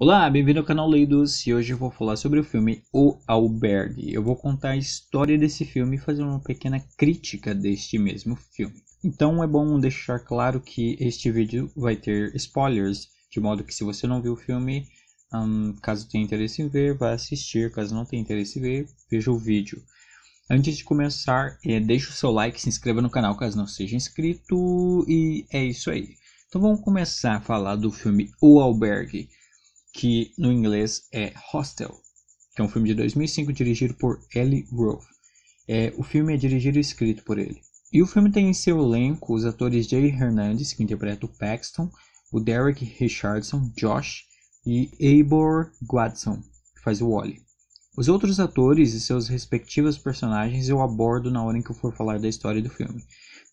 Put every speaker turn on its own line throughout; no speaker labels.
Olá, bem-vindo ao canal Leidos e hoje eu vou falar sobre o filme O Albergue. Eu vou contar a história desse filme e fazer uma pequena crítica deste mesmo filme. Então é bom deixar claro que este vídeo vai ter spoilers, de modo que se você não viu o filme, caso tenha interesse em ver, vá assistir, caso não tenha interesse em ver, veja o vídeo. Antes de começar, deixe o seu like, se inscreva no canal caso não seja inscrito e é isso aí. Então vamos começar a falar do filme O Albergue, que no inglês é Hostel, que é um filme de 2005 dirigido por Eli Roth. O filme é dirigido e escrito por ele. E o filme tem em seu elenco os atores Jay Hernandez, que interpreta o Paxton, o Derek Richardson, Josh, e Eibor Guadson, que faz o Wally. Os outros atores e seus respectivos personagens eu abordo na hora em que eu for falar da história do filme.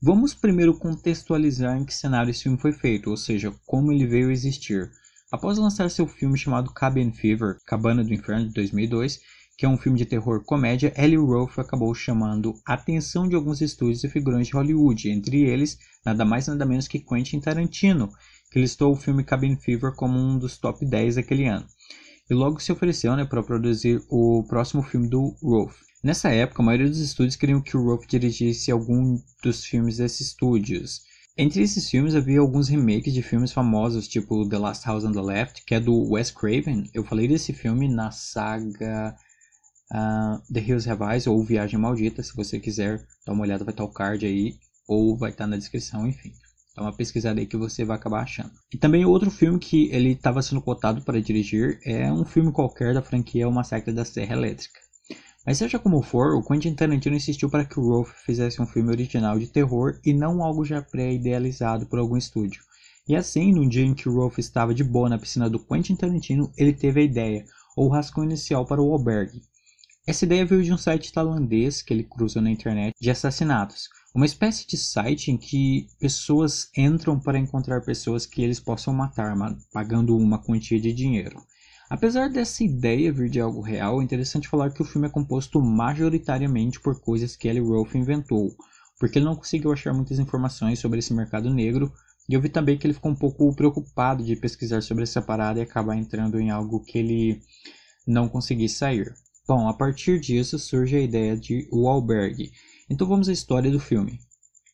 Vamos primeiro contextualizar em que cenário esse filme foi feito, ou seja, como ele veio a existir. Após lançar seu filme chamado Cabin Fever, Cabana do Inferno, de 2002, que é um filme de terror comédia, Eli Roth acabou chamando a atenção de alguns estúdios e figurões de Hollywood, entre eles, nada mais nada menos que Quentin Tarantino, que listou o filme Cabin Fever como um dos top 10 daquele ano. E logo se ofereceu para produzir o próximo filme do Roth. Nessa época, a maioria dos estúdios queriam que o Roth dirigisse algum dos filmes desses estúdios. Entre esses filmes havia alguns remakes de filmes famosos, tipo The Last House on the Left, que é do Wes Craven. Eu falei desse filme na saga The Hills Have Eyes ou Viagem Maldita. Se você quiser dar uma olhada, vai estar o card aí, ou vai estar na descrição, enfim. Dá uma pesquisada aí que você vai acabar achando. E também outro filme que ele estava sendo cotado para dirigir é um filme qualquer da franquia O Massacre da Serra Elétrica. Mas seja como for, o Quentin Tarantino insistiu para que o Roth fizesse um filme original de terror e não algo já pré-idealizado por algum estúdio. E assim, num dia em que o Roth estava de boa na piscina do Quentin Tarantino, ele teve a ideia, ou o rascunho inicial para o albergue. Essa ideia veio de um site tailandês que ele cruzou na internet de assassinatos. Uma espécie de site em que pessoas entram para encontrar pessoas que eles possam matar, pagando uma quantia de dinheiro. Apesar dessa ideia vir de algo real, é interessante falar que o filme é composto majoritariamente por coisas que Eli Roth inventou, porque ele não conseguiu achar muitas informações sobre esse mercado negro, e eu vi também que ele ficou um pouco preocupado de pesquisar sobre essa parada e acabar entrando em algo que ele não conseguisse sair. Bom, a partir disso surge a ideia de O Albergue. Então vamos à história do filme.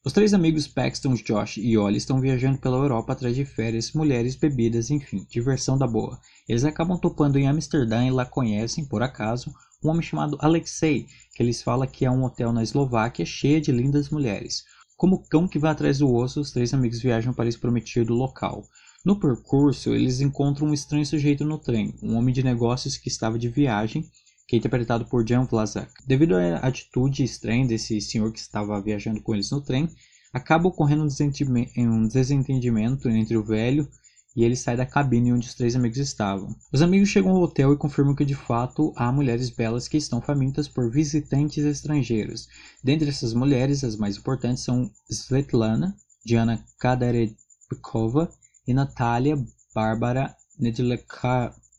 Os três amigos Paxton, Josh e Ollie estão viajando pela Europa atrás de férias, mulheres, bebidas, enfim, diversão da boa. Eles acabam topando em Amsterdã e lá conhecem, por acaso, um homem chamado Alexei, que eles falam que é um hotel na Eslováquia cheio de lindas mulheres. Como cão que vai atrás do osso, os três amigos viajam para esse prometido local. No percurso, eles encontram um estranho sujeito no trem, um homem de negócios que estava de viagem, que é interpretado por Jan Vlasak. Devido à atitude estranha desse senhor que estava viajando com eles no trem, acaba ocorrendo um desentendimento entre o velho e ele sai da cabine onde os três amigos estavam. Os amigos chegam ao hotel e confirmam que de fato há mulheres belas que estão famintas por visitantes estrangeiros. Dentre essas mulheres, as mais importantes são Svetlana, Diana Kadarebkova e Natalia Barbara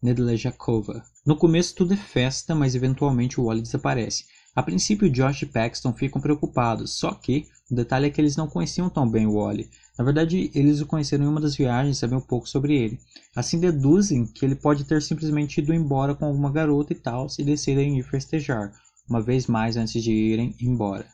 Nedlejakova. No começo tudo é festa, mas eventualmente o Wally desaparece. A princípio, Josh e Paxton ficam preocupados, só que o detalhe é que eles não conheciam tão bem o Wally. Na verdade, eles o conheceram em uma das viagens e sabem um pouco sobre ele. Assim deduzem que ele pode ter simplesmente ido embora com alguma garota e tal, e decidem ir festejar, uma vez mais antes de irem embora.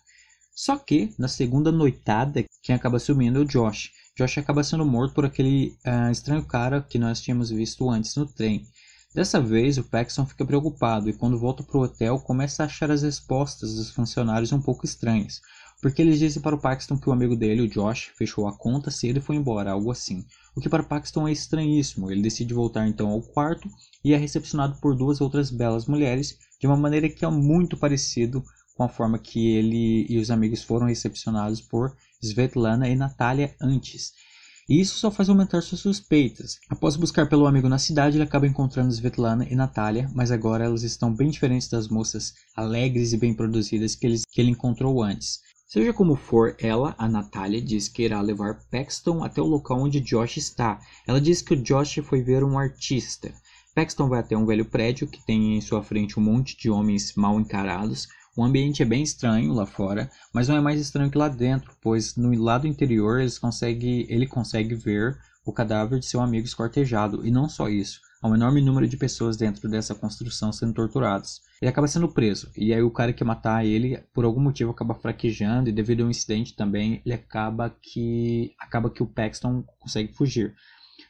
Só que, na segunda noitada, quem acaba sumindo é o Josh. Josh acaba sendo morto por aquele estranho cara que nós tínhamos visto antes no trem. Dessa vez, o Paxton fica preocupado e quando volta para o hotel começa a achar as respostas dos funcionários um pouco estranhas, porque eles dizem para o Paxton que o amigo dele, o Josh, fechou a conta cedo e foi embora, algo assim. O que para Paxton é estranhíssimo. Ele decide voltar então ao quarto e é recepcionado por duas outras belas mulheres de uma maneira que é muito parecido com a forma que ele e os amigos foram recepcionados por Svetlana e Natalia antes. E isso só faz aumentar suas suspeitas. Após buscar pelo amigo na cidade, ele acaba encontrando Svetlana e Natalia, mas agora elas estão bem diferentes das moças alegres e bem produzidas que ele encontrou antes. Seja como for, a Natalia, diz que irá levar Paxton até o local onde Josh está. Ela diz que o Josh foi ver um artista. Paxton vai até um velho prédio que tem em sua frente um monte de homens mal encarados. O ambiente é bem estranho lá fora, mas não é mais estranho que lá dentro, pois no lado interior ele consegue ver o cadáver de seu amigo esquartejado, e não só isso. há um enorme número de pessoas dentro dessa construção sendo torturados. Ele acaba sendo preso, e aí o cara que ia matar ele, por algum motivo, acaba fraquejando, e devido a um incidente também, ele acaba que o Paxton consegue fugir.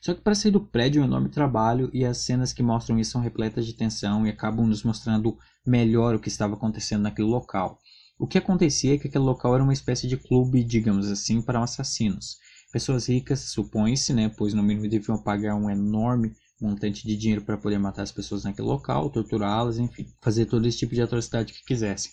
Só que para sair do prédio é um enorme trabalho, e as cenas que mostram isso são repletas de tensão e acabam nos mostrando melhor o que estava acontecendo naquele local. O que acontecia é que aquele local era uma espécie de clube, digamos assim, para assassinos. Pessoas ricas, supõe-se, né, pois no mínimo deviam pagar um enorme montante de dinheiro para poder matar as pessoas naquele local, torturá-las, enfim, fazer todo esse tipo de atrocidade que quisessem.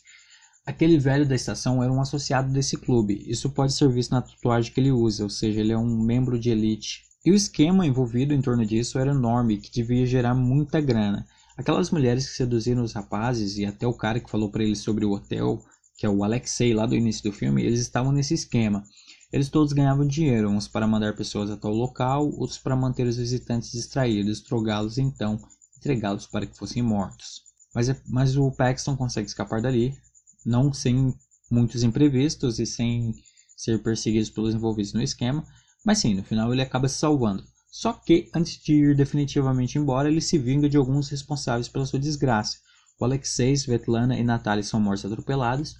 Aquele velho da estação era um associado desse clube. Isso pode ser visto na tatuagem que ele usa, ou seja, ele é um membro de elite. E o esquema envolvido em torno disso era enorme, que devia gerar muita grana. Aquelas mulheres que seduziram os rapazes e até o cara que falou para eles sobre o hotel, que é o Alexei lá do início do filme, eles estavam nesse esquema. Eles todos ganhavam dinheiro, uns para mandar pessoas até o local, outros para manter os visitantes distraídos, drogá-los e então entregá-los para que fossem mortos. Mas o Paxton consegue escapar dali, não sem muitos imprevistos e sem ser perseguido pelos envolvidos no esquema, mas sim, no final ele acaba se salvando. Só que, antes de ir definitivamente embora, ele se vinga de alguns responsáveis pela sua desgraça. O Alexei, Svetlana e Natalia são mortos atropelados.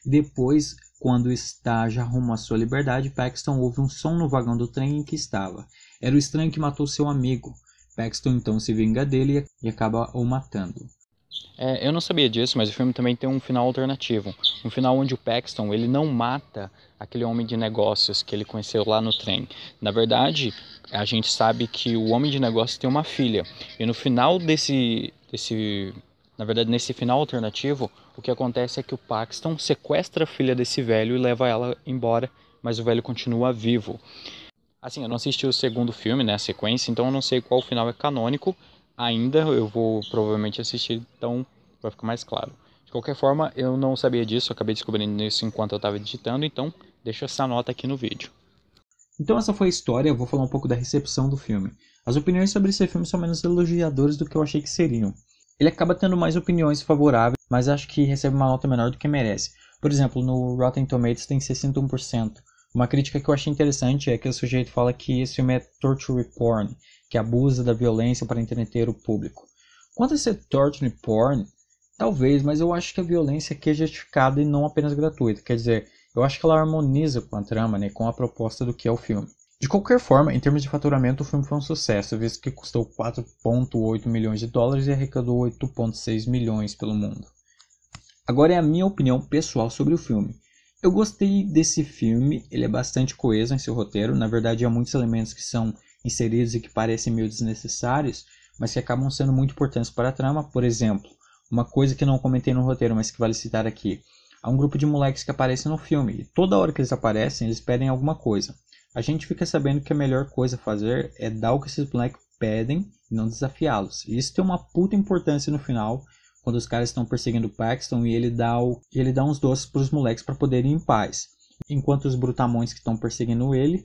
Depois, quando está já rumo à sua liberdade, Paxton ouve um som no vagão do trem em que estava. Era o estranho que matou seu amigo. Paxton então se vinga dele e acaba o matando.
Eu não sabia disso, mas o filme também tem um final alternativo. Um final onde o Paxton ele não mata aquele homem de negócios que ele conheceu lá no trem. Na verdade, a gente sabe que o homem de negócios tem uma filha. E no final nesse final alternativo, o que acontece é que o Paxton sequestra a filha desse velho e leva ela embora, mas o velho continua vivo. Assim, eu não assisti o segundo filme, né, a sequência, então eu não sei qual final é canônico. Ainda eu vou provavelmente assistir, então vai ficar mais claro. De qualquer forma, eu não sabia disso, eu acabei descobrindo isso enquanto eu estava editando, então deixa essa nota aqui no vídeo.
Então essa foi a história, eu vou falar um pouco da recepção do filme. As opiniões sobre esse filme são menos elogiadoras do que eu achei que seriam. Ele acaba tendo mais opiniões favoráveis, mas acho que recebe uma nota menor do que merece. Por exemplo, no Rotten Tomatoes tem 61%. Uma crítica que eu achei interessante é que o sujeito fala que esse filme é torture porn, que abusa da violência para entreter o público. Quanto a ser torture porn, talvez, mas eu acho que a violência aqui é justificada e não apenas gratuita. Quer dizer, eu acho que ela harmoniza com a trama, né, com a proposta do que é o filme. De qualquer forma, em termos de faturamento, o filme foi um sucesso, visto que custou 4,8 milhões de dólares e arrecadou 8,6 milhões pelo mundo. Agora é a minha opinião pessoal sobre o filme. Eu gostei desse filme, ele é bastante coeso em seu roteiro, na verdade há muitos elementos que são inseridos e que parecem meio desnecessários, mas que acabam sendo muito importantes para a trama. Por exemplo, uma coisa que não comentei no roteiro, mas que vale citar aqui. Há um grupo de moleques que aparecem no filme, e toda hora que eles aparecem, eles pedem alguma coisa. A gente fica sabendo que a melhor coisa a fazer é dar o que esses moleques pedem e não desafiá-los. E isso tem uma puta importância no final, quando os caras estão perseguindo o Paxton e ele dá uns doces para os moleques para poderem ir em paz. Enquanto os brutamões que estão perseguindo eles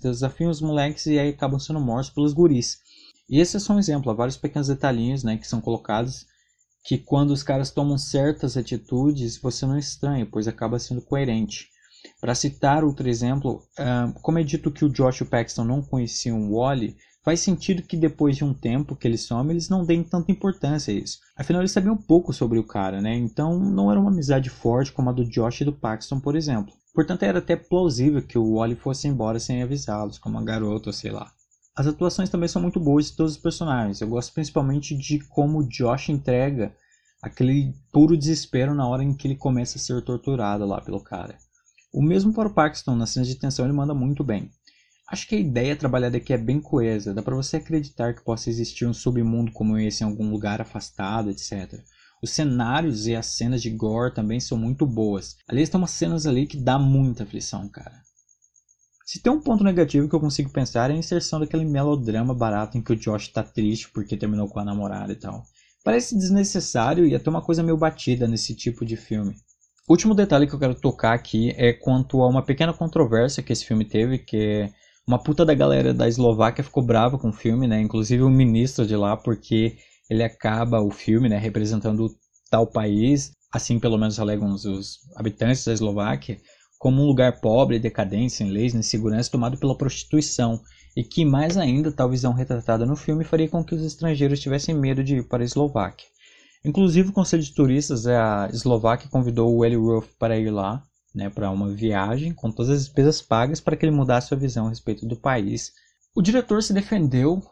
desafiam os moleques e aí acabam sendo mortos pelos guris. E esse é só um exemplo, há vários pequenos detalhinhos, né, que são colocados, que quando os caras tomam certas atitudes, você não estranha, pois acaba sendo coerente. Para citar outro exemplo, como é dito que o Josh e o Paxton não conheciam o Wally, faz sentido que depois de um tempo que eles somem, eles não deem tanta importância a isso. Afinal, eles sabiam pouco sobre o cara, né? Então não era uma amizade forte como a do Josh e do Paxton, por exemplo. Portanto, era até plausível que o Wally fosse embora sem avisá-los, como uma garota ou sei lá. As atuações também são muito boas de todos os personagens. Eu gosto principalmente de como o Josh entrega aquele puro desespero na hora em que ele começa a ser torturado lá pelo cara. O mesmo para o Paxton, nas cenas de tensão ele manda muito bem. Acho que a ideia trabalhada aqui é bem coesa, dá pra você acreditar que possa existir um submundo como esse em algum lugar afastado, etc. Os cenários e as cenas de gore também são muito boas. Aliás, tem umas cenas ali que dá muita aflição, cara. Se tem um ponto negativo que eu consigo pensar é a inserção daquele melodrama barato em que o Josh tá triste porque terminou com a namorada e tal. Parece desnecessário e até uma coisa meio batida nesse tipo de filme. O último detalhe que eu quero tocar aqui é quanto a uma pequena controvérsia que esse filme teve, que uma puta da galera da Eslováquia ficou brava com o filme, né? Inclusive o ministro de lá, porque ele acaba o filme, né, representando tal país, assim pelo menos alegam os habitantes da Eslováquia, como um lugar pobre, decadente, sem leis nem segurança, tomado pela prostituição, e que mais ainda tal visão retratada no filme faria com que os estrangeiros tivessem medo de ir para a Eslováquia. Inclusive o Conselho de Turistas da Eslováquia convidou o Eli Roth para ir lá, né, para uma viagem, com todas as despesas pagas para que ele mudasse sua visão a respeito do país. O diretor se defendeu,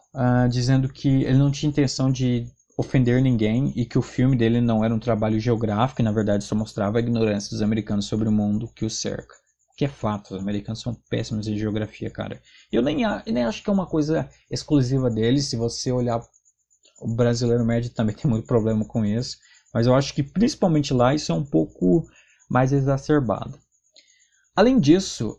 dizendo que ele não tinha intenção de ofender ninguém e que o filme dele não era um trabalho geográfico e na verdade só mostrava a ignorância dos americanos sobre o mundo que os cerca. O que é fato, os americanos são péssimos em geografia, cara. Eu nem acho que é uma coisa exclusiva deles. Se você olhar, o brasileiro médio também tem muito problema com isso, mas eu acho que principalmente lá isso é um pouco mais exacerbado. Além disso,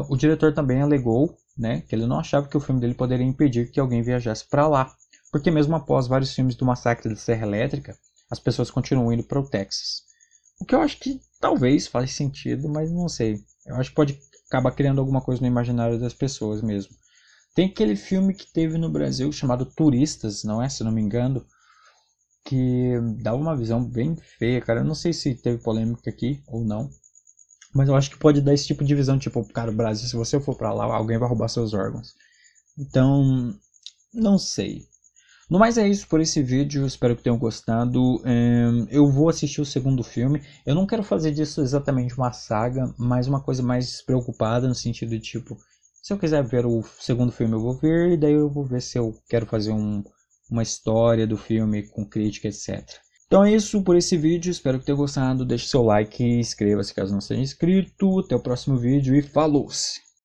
o diretor também alegou, né, que ele não achava que o filme dele poderia impedir que alguém viajasse para lá, porque mesmo após vários filmes do massacre da Serra Elétrica, as pessoas continuam indo para o Texas. O que eu acho que talvez faz sentido, mas não sei. Eu acho que pode acabar criando alguma coisa no imaginário das pessoas mesmo. Tem aquele filme que teve no Brasil chamado Turistas, não é? Se não me engano, que dava uma visão bem feia, cara. Eu não sei se teve polêmica aqui ou não, mas eu acho que pode dar esse tipo de visão, tipo, cara, Brasil, se você for pra lá, alguém vai roubar seus órgãos. Então, não sei. No mais é isso por esse vídeo, espero que tenham gostado. Eu vou assistir o segundo filme. Eu não quero fazer disso exatamente uma saga, mas uma coisa mais despreocupada, no sentido de tipo, se eu quiser ver o segundo filme eu vou ver, e daí eu vou ver se eu quero fazer uma história do filme com crítica, etc. Então é isso por esse vídeo, espero que tenham gostado. Deixe seu like e inscreva-se caso não seja inscrito. Até o próximo vídeo e falou-se!